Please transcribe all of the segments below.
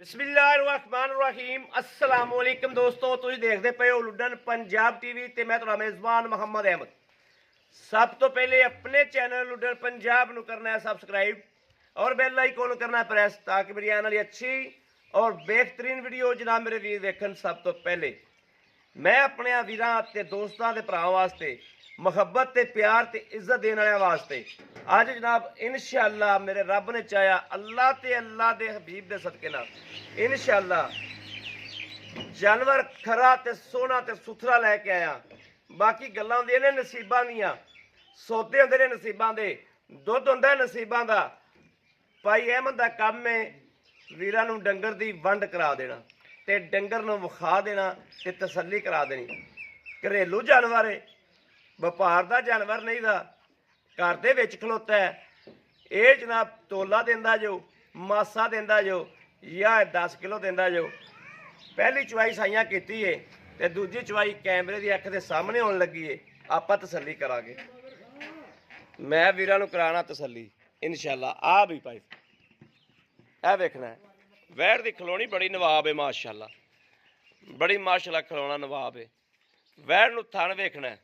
ਬਿਸਮਿਲ੍ਲਾਹਿਰਰਹਿਮਾਨਿਰਰਹੀਮ अस्सलाम वालेकुम दोस्तों ਤੁਸੀਂ ਦੇਖਦੇ ਪਏ ਹੋ ਲੁੱਡਨ ਪੰਜਾਬ ਟੀਵੀ ਤੇ ਮੈਂ ਤੁਹਾਡਾ ਮੇਜ਼ਬਾਨ ਮੁਹੰਮਦ ਅਹਿਮਦ। ਸਭ ਤੋਂ ਪਹਿਲੇ ਆਪਣੇ ਚੈਨਲ ਲੁੱਡਨ ਪੰਜਾਬ ਨੂੰ ਕਰਨਾ ਹੈ ਸਬਸਕ੍ਰਾइब और बेल आइकन करना है प्रेस ताकि मेरी आने वाली अच्छी और बेहतरीन वीडियो जनाब मेरे वीर देखन। सब तो पहले मैं अपने वीरां ते दोस्तां ते भरावां वास्ते मुहब्बत ते प्यार ते इज्जत देने वाले वास्ते अज जनाब इंशाअल्लाह मेरे रब ने चाया अल्लाह ते अल्लाह दे हबीब दे सदके नाल इंशाअल्लाह जानवर खरा ते सोहना ते सुथरा लैके आया। बाकी गल्लां होंदियां ने नसीबां दियां, सौदे होंदे ने नसीबां दे, दुध होंदा है नसीबां दा। भाई अहमद का काम है वीरां नूं डंगर दी वंड करा देना ते डंगर नूं विखा देना ते तसल्ली करा देनी। घरेलू जानवर है, वपार दा जानवर नहीं दा, घर दे विच खलोता है। ये जनाब तोला देंदा जो, मासा देंदा जो या 10 किलो देंदा जो। पहली चवाई साइयां कीती है ते दूजी चवाई कैमरे की अख के सामने आने लगी है। आपां तसल्ली करांगे, मैं वीरां नूं कराना तसल्ली इंशाअल्लाह। आ भी भाई ए वेखना है वैर दी खलोनी बड़ी नवाब है माशाअल्लाह, बड़ी माशाअल्लाह खलोना नवाब है। वैर नूं थन वेखना है,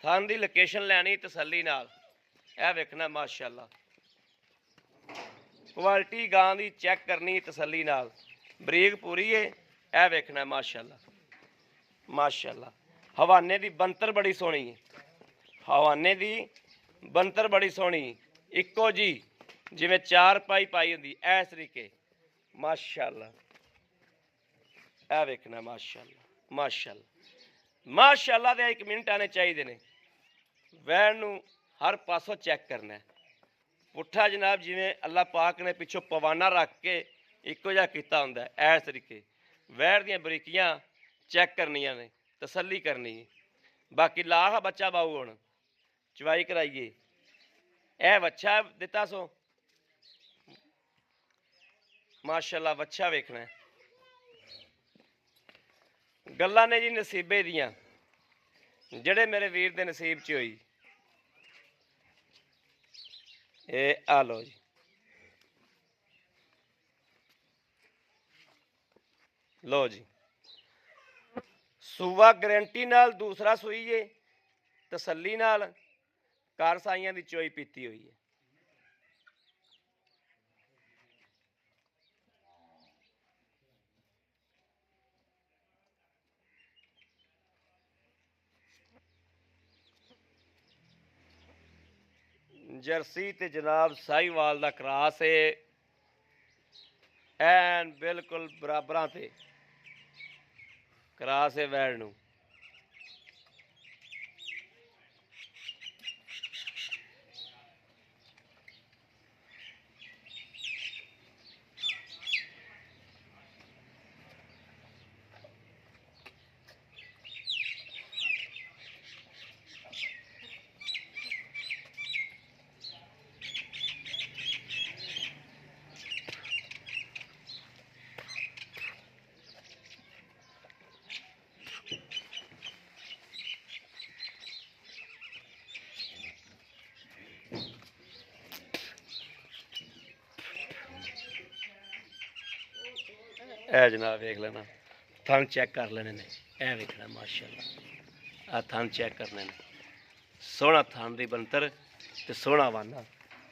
थन दी लोकेशन लैनी तसल्ली नाल। ए वेखना माशाअल्लाह क्वालिटी गां दी चैक करनी तसल्ली नाल, बरीक पूरी है। ए वेखना माशाअल्लाह माशाअल्लाह। हवाने दी बनतर बड़ी सोहनी है, हवाने दी बनतर बड़ी सोहनी इक्को जी जिवें चार पाई पाई होंदी इस तरीके माशाअल्लाह। ए वेखना माशाअल्लाह माशाअल्लाह माशाअल्लाह दे 1 मिनट आने चाहिए ने। वैन नूं हर पासों चैक करना है पुट्ठा जनाब जिवें अल्लाह पाक ने पिछों पवाना रख के इक्को जिहा कीता हुंदा है इस तरीके। वैर दियां बरीकियां चैक करनियां ने, तसल्ली करनी है। बाकी लाह बच्चा बाऊ हुण चवाई कराइए। ए बच्चा दिता सो माशाअल्लाह बच्चा वेखना है। गल्लां ने जी नसीबे दियां जेड़े मेरे वीर दे नसीब च होई। ए आ लो जी लो जी सूआ गारंटी नाल दूसरा सूई है तसल्ली नाल कार साइयां दी चोई पीती हुई है। जर्सी ते जनाब साहीवाल दा क्रॉस है एन बिल्कुल बराबरां ते क्रॉस है वैड़ नूं। ए जनाब वेख लेना थन चेक कर लेने ने। ए वेखना माशाअल्लाह आ थन चेक करने ने। सोहना थन दी बनतर ते सोहना वाना।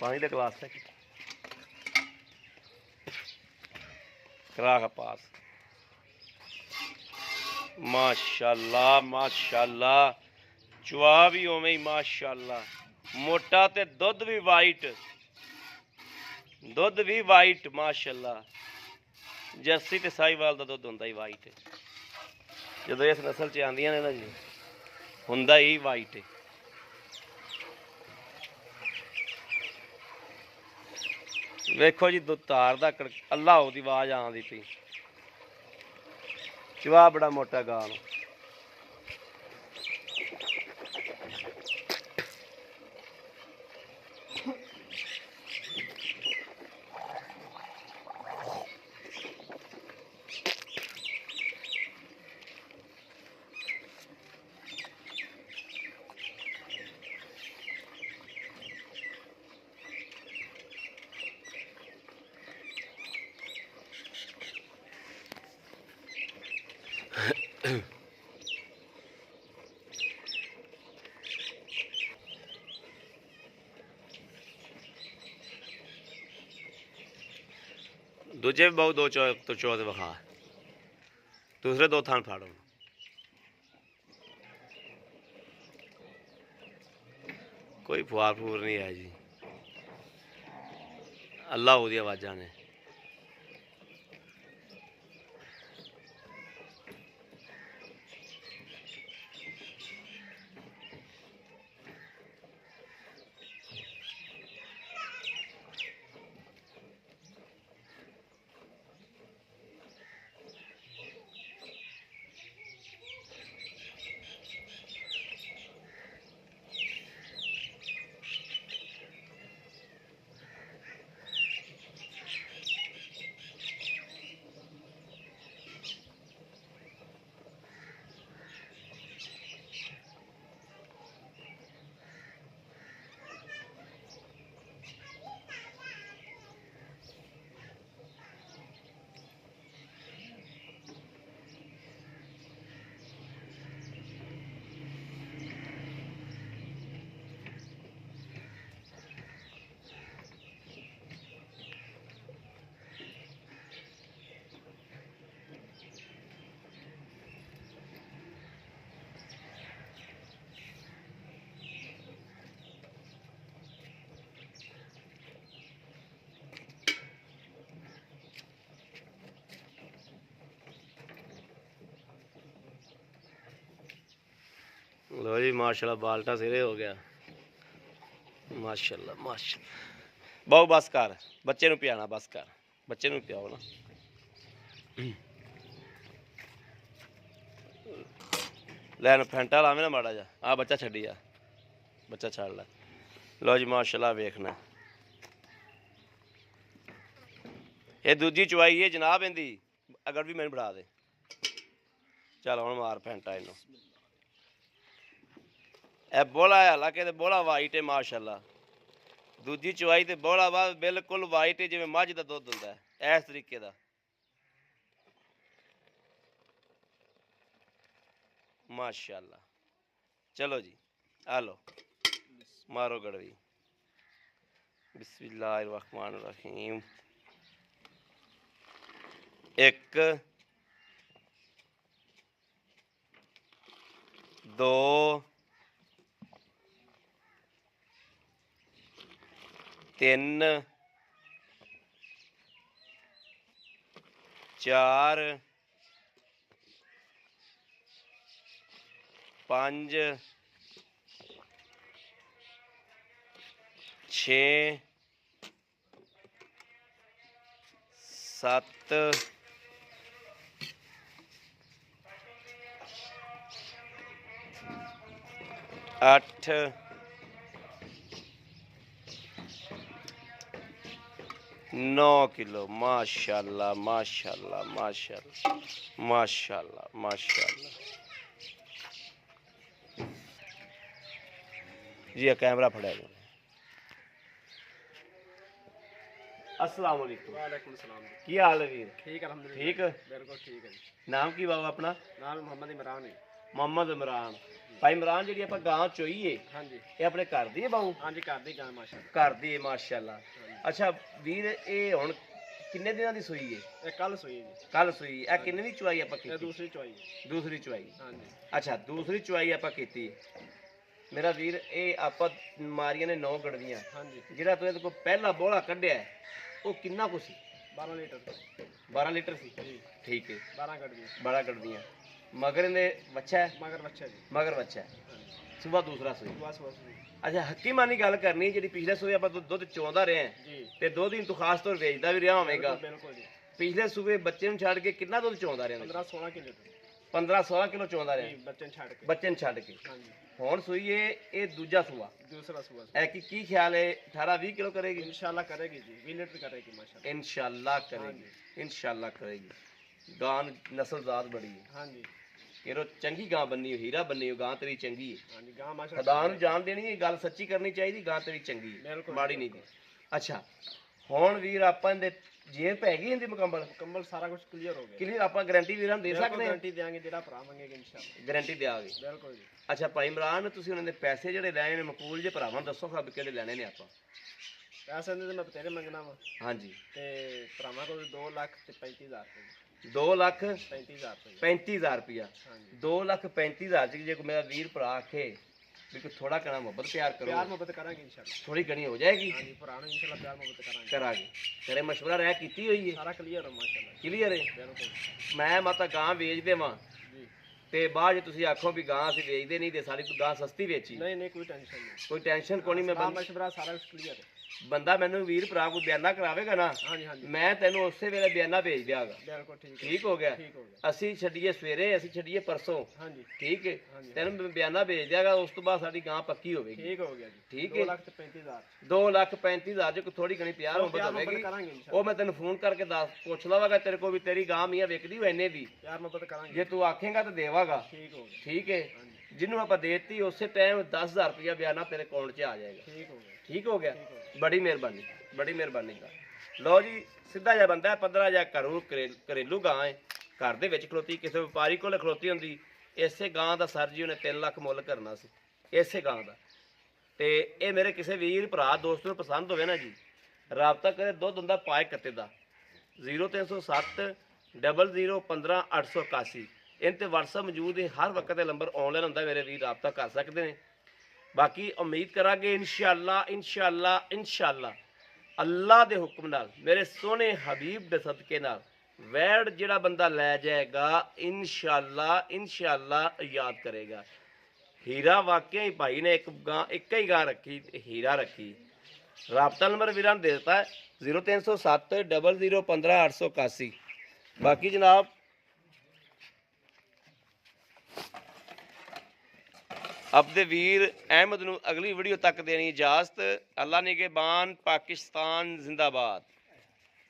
पानी दे ग्लास है करा पास माशाअल्लाह माशाअल्लाह। चुआ भी उवें ही माशाअल्लाह मोटा ते दुध भी वाइट, दुध भी वाइट माशाअल्लाह। जर्सी ते साहीवाल का दुध होंदा ही वाइट है, जो इस नस्ल च आंदियां ने ना जी होंदा ही वाइट है। वेखो जी तार दा अल्लाह दी आवाज़ आंदी पई। चुआ बड़ा मोटा गां दूजे भी बहुत दो तो चौथ विखा दूसरे दो थान फाड़ो कोई फुआर फूर नहीं है जी अल्लाह हो दी आवाजा ने लो जी माशाल्लाह बाल्टा सिरे हो गया माशाल्लाह माशाल्लाह बहु बस कर बच्चे नूं पियाना बस कर बच्चे नूं पियाओ ना लैन फैंटा लावे ना माड़ा जा आ बच्चा छड्डी जा बच्चा छड़ लै लो जी माशाल्लाह वेखना ये दूजी चुवाई है जनाब इंदी अगर भी मैनू बढ़ा दे चल हुण मार फैंटा इनू ए बोला है हालांकि ते बोला वाइट है माशाल्लाह दूजी चुवाई ते बोला बाद बिल्कुल वाइट है जिवें मझ दा दुध हुंदा है इस तरीके दा माशाल्लाह चलो जी आ लो मारो गड़वी बिस्मिल्लाहिर्रहमानिर्रहीम एक दो तीन चार पांच छे सत्त अठ नौ किलो माशाल्लाह माशाल्लाह माशाल्लाह माशाल्लाह माशाल्लाह जी कैमरा फड़ा दो अस्सलाम वालेकुम वालेकुम सलाम की हाल है वीर ठीक अल्हम्दुलिल्लाह ठीक बिल्कुल ठीक है जी नाम की बाबा अपना नाम मोहम्मद इमरान है मोहम्मद इमरान भाई इमरान जी आप गां चोईए हाँ जी ये अपने घर दी है बाऊ हाँ जी कर दी गाय माशाल्लाह घर दी है माशाल्लाह अच्छा वीर ये हुण किन्ने दिनां दी सूई है ये कल सोई है जी कल सूई ए किन्नवी चुआई आपां ये कीती दूसरी चौई है दूसरी चुआई हाँ जी अच्छा दूसरी चुआई आपां कीती मेरा वीर ये आपां मारियां ने 9 गड़वियां हाँ जी ਜਿਹੜਾ ਤੂੰ ਇਹਦੇ ਕੋਲ ਪਹਿਲਾ ਬੋਲਾ ਕੱਢਿਆ ਉਹ ਕਿੰਨਾ ਕੁ ਸੀ 12 लीटर 12 ਲੀਟਰ ਸੀ जी ਠੀਕ ਹੈ 12 कट दी ਬੜਾ ਕੱਢਦੀਆਂ ਮਗਰ ਇਹਦੇ ਬੱਚਾ ਹੈ मगर बच्चा जी ਮਗਰ ਬੱਚਾ ਹੈ हाँ जी ਸਵੇਰ ਦੂਸਰਾ ਸੂਈ बस बस जी ਅੱਛਾ ਹਕੀਮਾਨੀ ਗੱਲ ਕਰਨੀ ਜਿਹੜੀ ਪਿਛਲੇ ਸੂਏ ਆਪਾਂ ਦੁੱਧ ਚੋਂਦਾ ਰਹੇ ਹਾਂ जी ਤੇ ਦੁੱਧ ਹੀ ਤੂੰ ਖਾਸ ਤੌਰ ਵੇਚਦਾ ਵੀ ਰਿਹਾ ਹੋਵੇਗਾ बिल्कुल बिल्कुल जी ਪਿਛਲੇ ਸੂਏ ਬੱਚੇ ਨੂੰ ਛੱਡ ਕੇ ਕਿੰਨਾ ਦੁੱਧ ਚੋਂਦਾ ਰਿਹਾ 15-16 किलो 15-16 ਕਿਲੋ ਚੋਂਦਾ जी ਰਿਹਾ बच्चे छाड़ के ਬੱਚੇ ਨੂੰ ਛੱਡ ਕੇ हाँ जी ਹੁਣ ਸੂਈ ਇਹ ਦੂਜਾ ਸੂਆ दूसरा सुबह ਐ ਕੀ ਖਿਆਲ ਹੈ 18-20 ਕਿਲੋ ਕਰੇਗੀ इंशाल्लाह करेगी जी 20 लीटर करेगी माशाल्लाह ਇਨਸ਼ਾਅੱਲਾ ਕਰੇਗੀ ਇਨਸ਼ਾਅੱਲਾ ਕਰੇਗੀ ਗਾਂ ਨਸਲ ਜ਼ਾਤ ਬੜੀ ਹੈ हाँ जी ਕਿਰੋ ਚੰਗੀ ਗਾਂ ਬੰਨੀ ਹੋ ਹੀਰਾ ਬੰਨੀ ਹੋ ਗਾਂ ਤੇਰੀ ਚੰਗੀ ਹੈ हाँ जी गाय माशाल्लाह ਖੁਦਾ ਨੂੰ ਜਾਣ ਦੇਣੀ ਇਹ ਗੱਲ ਸੱਚੀ ਕਰਨੀ ਚਾਹੀਦੀ ਗਾਂ ਤੇਰੀ ਚੰਗੀ ਹੈ ਬਿਲਕੁਲ, ਮਾੜੀ ਨਹੀਂ ਦੀ ਅੱਛਾ ਹੁਣ ਵੀਰ ਆਪਾਂ ਇਹਦੇ ਜੇਬ ਪੈ ਗਈ ਇਹਦੀ ਮੁਕੰਮਲ मुकम्मल सारा कुछ क्लियर हो गया ਕਲੀਅਰ ਆਪਾਂ ਗਾਰੰਟੀ ਵੀਰਾਂ ਨੂੰ ਦੇ बिल्कुल ਸਕਦੇ ਹਾਂ गारंटी देंगे जेड़ा भरा मंगेगा इंशाल्लाह ਗਾਰੰਟੀ ਦਿਆਂਗੇ बिल्कुल जी ਅੱਛਾ ਭਾਈ ਇਮਰਾਨ ਤੁਸੀਂ ਉਹਨਾਂ ਦੇ ਪੈਸੇ ਜਿਹੜੇ ਲੈਣੇ ਨੇ ਮਕਬੂਲ ਜੇ ਭਰਾਵਾਂ ਦੱਸੋ ਖਾਬ ਕਿਹੜੇ ਲੈਣੇ ਨੇ ਆਪਾਂ ਪੈਸੇ ਦੇ ਮੈਂ ਬਤੇਰੇ ਮੰਗਣਾ ਵਾ ਹਾਂਜੀ ਤੇ ਭਰਾਵਾਂ ਕੋਲ 2,35,000 ਰੁਪਏ 2 ਲੱਖ 35,000 ਰੁਪਏ 35,000 ਰੁਪਇਆ ਹਾਂਜੀ 2,35,000 ਚ ਜੇ ਕੋਈ ਮੇਰਾ ਵੀਰ ਭਰਾ ਆਖੇ ਵੀ ਕੋਈ ਥੋੜਾ ਕਣਾ ਮੁਹੱਬਤ ਪਿਆਰ ਕਰੋ ਪਿਆਰ ਮੁਹੱਬਤ ਕਰਾਂਗੇ ਇਨਸ਼ਾਅੱਲਾ ਥੋੜੀ ਕਣੀ ਹੋ ਜਾਏਗੀ ਹਾਂਜੀ ਭਰਾ ਨੂੰ ਇਨਸ਼ਾਅੱਲਾ ਪਿਆਰ ਮੁਹੱਬਤ ਕਰਾਂਗੇ ਕਰਾਂਗੇ ਤੇਰੇ ਮਸ਼ਵਰਾ ਰਹਿ ਕੀਤੀ ਹੋਈ ਹੈ ਸਾਰਾ ਕਲੀਅਰ ਹੋ ਮਾਸ਼ਾਅੱਲਾ ਕਲੀਅਰ ਹੈ ਬਿਲਕੁਲ ਮੈਂ ਮਾਤਾ ਗਾਂ ਵੇਚ ਦੇਵਾਂ ਜੀ ਤੇ ਬਾਅਦ ਜੇ ਤੁਸੀਂ ਆਖੋ ਵੀ ਗਾਂ ਅਸੀਂ ਵੇਚਦੇ ਨਹੀਂ ਤੇ ਸਾਡੀ ਗਾਂ ਸਸਤੀ ਵੇਚੀ ਨਹੀਂ ਨਹੀਂ ਕੋਈ ਟੈਨਸ਼ਨ ਨਹੀਂ ਕੋਈ ਟੈਨਸ਼ਨ ਕੋਈ ਨਹੀਂ ਮੈਂ ਸਲਾਹ ਮਸ਼ਵਰਾ ਸਾਰਾ ਕੁਝ ਕਲੀਅਰ ਹੈ ਬੰਦਾ ਮੈਨੂੰ ਵੀਰ ਭਰਾ ਕੋਈ ਬਿਆਨਾ ਕਰਾਵੇਗਾ ਨਾ ਹਾਂਜੀ ਹਾਂਜੀ ਮੈਂ ਤੈਨੂੰ ਉਸੇ ਵੇਲੇ ਬਿਆਨਾ ਭੇਜ ਦਿਆਂਗਾ ਬਿਲਕੁਲ ਠੀਕ ਹੈ ਠੀਕ ਹੋ ਗਿਆ ਠੀਕ ਹੋ ਗਿਆ ਅਸੀਂ ਛੱਡੀਏ ਸਵੇਰੇ ਅਸੀਂ ਛੱਡੀਏ ਪਰਸੋਂ ਹਾਂਜੀ ਠੀਕ ਹੈ ਹਾਂਜੀ। ਤੈਨੂੰ ਮੈਂ ਬਿਆਨਾ ਭੇਜ ਦਿਆਂਗਾ ਉਸ ਤੋਂ ਬਾਅਦ ਸਾਡੀ ਗਾਂ ਪੱਕੀ ਹੋਵੇਗੀ ਠੀਕ ਹੋ ਗਿਆ ਜੀ ਠੀਕ ਹੈ। 2,35,000 2,35,000 ਚ ਕੋਈ ਥੋੜੀ ਘਣੀ ਪਿਆਰ ਮੁਹੱਬਤ ਪਿਆਰ ਮੁਹੱਬਤ ਹੋਵੇਗੀ ਕਰਾਂਗੇ ਇਨਸ਼ਾਅੱਲਾ ਉਹ ਮੈਂ ਤੈਨੂੰ ਫੋਨ ਕਰਕੇ ਪੁੱਛ ਲਵਾਂਗਾ ਤੇਰੇ ਕੋਲ ਵੀ ਤੇਰੀ ਗਾਂ ਮੀਆਂ ਵਿਕਦੀ ਹੋ ਇੰਨੇ ਦੀ ਪਿਆਰ ਮੁਹੱਬਤ ਕਰਾਂਗੇ ਜੇ ਤੂੰ ਆਖੇਂਗਾ ਤਾਂ ਦੇਵਾਂਗਾ ਠੀਕ ਹੋ ਗਿਆ ਠੀਕ ਹੈ ਹਾਂਜੀ ਜਿਹਨੂੰ ਆਪਾਂ ਦੇਤੀ ਉਸੇ ਟਾਈਮ 10,000 ਰੁਪਇਆ ਬਿਆਨਾ ਤੇਰੇ ਅਕਾਊਂਟ 'ਚ ਆ ਜਾਏਗਾ ਠੀਕ ਹੋ ਗਿਆ ਠੀਕ ਹੋ ਗਿਆ ਠੀਕ ਹੋ ਗਿਆ ਬੜੀ ਮਿਹਰਬਾਨੀ ਬੜੀ ਮਿਹਰਬਾਨੀ ਲਓ ਜੀ ਸਿੱਧਾ ਜਿਹਾ ਬੰਦਾ 15,000 ਘਰੋਂ ਘਰੇਲੂ ਗਾਂ ਹੈ ਘਰ ਦੇ ਵਿੱਚ ਖਲੋਤੀ ਕਿਸੇ ਵਪਾਰੀ ਕੋਲ ਖਲੋਤੀ ਹੁੰਦੀ ਇਸੇ ਗਾਂ ਦਾ ਸਰ ਜੀ ਉਹਨੇ 3 ਲੱਖ ਮੁੱਲ ਕਰਨਾ ਸੀ ਇਸੇ ਗਾਂ ਦਾ ਤੇ ਇਹ ਮੇਰੇ ਕਿਸੇ ਵੀਰ ਭਰਾ ਦੋਸਤ ਨੂੰ ਪਸੰਦ ਹੋਵੇ ਨਾ ਜੀ ਰਾਬਤਾ ਕਰੇ ਦੁੱਧ ਹੁੰਦਾ ਪਾਏ ਕੱਤੇ ਦਾ 0307 00 15 881 ਇਹਨਾਂ ਤੇ WhatsApp ਮੌਜੂਦ ਹੈ ਹਰ ਵਕਤ ਇਹ ਨੰਬਰ ਆਨਲਾਈਨ ਹੁੰਦਾ ਮੇਰੇ ਵੀਰ ਰਾਬਤਾ ਕਰ ਸਕਦੇ ਨੇ ਬਾਕੀ ਉਮੀਦ ਕਰਾਂਗੇ ਇਨਸ਼ਾਅੱਲਾ ਇਨਸ਼ਾਅੱਲਾ ਇਨਸ਼ਾਅੱਲਾ ਅੱਲਾ ਦੇ ਹੁਕਮ ਨਾਲ ਮੇਰੇ ਸੋਹਣੇ ਹਬੀਬ ਦੇ ਸਦਕੇ ਨਾਲ ਵੈੜ ਜਿਹੜਾ ਬੰਦਾ ਲੈ ਜਾਏਗਾ ਇਨਸ਼ਾਅੱਲਾ ਇਨਸ਼ਾਅੱਲਾ ਯਾਦ ਕਰੇਗਾ ਹੀਰਾ ਵਾਕਿਆ ਹੀ ਭਾਈ ਨੇ ਇੱਕ ਹੀ ਗਾਂ ਰੱਖੀ ਤੇ ਹੀਰਾ ਰੱਖੀ ਰਾਬਤਾ ਨੰਬਰ ਵੀਰਾਂ ਨੇ ਦੇ ਦਿੱਤਾ ਹੈ 0307 00 15 881 ਬਾਕੀ ਜਨਾਬ ਆਪਦੇ ਵੀਰ ਅਹਿਮਦ ਨੂੰ ਅਗਲੀ ਵੀਡੀਓ ਤੱਕ ਦੇਣੀ ਇਜਾਜ਼ਤ ਅੱਲਾ ਨਿਗਹਿਬਾਨ ਪਾਕਿਸਤਾਨ ਜ਼ਿੰਦਾਬਾਦ।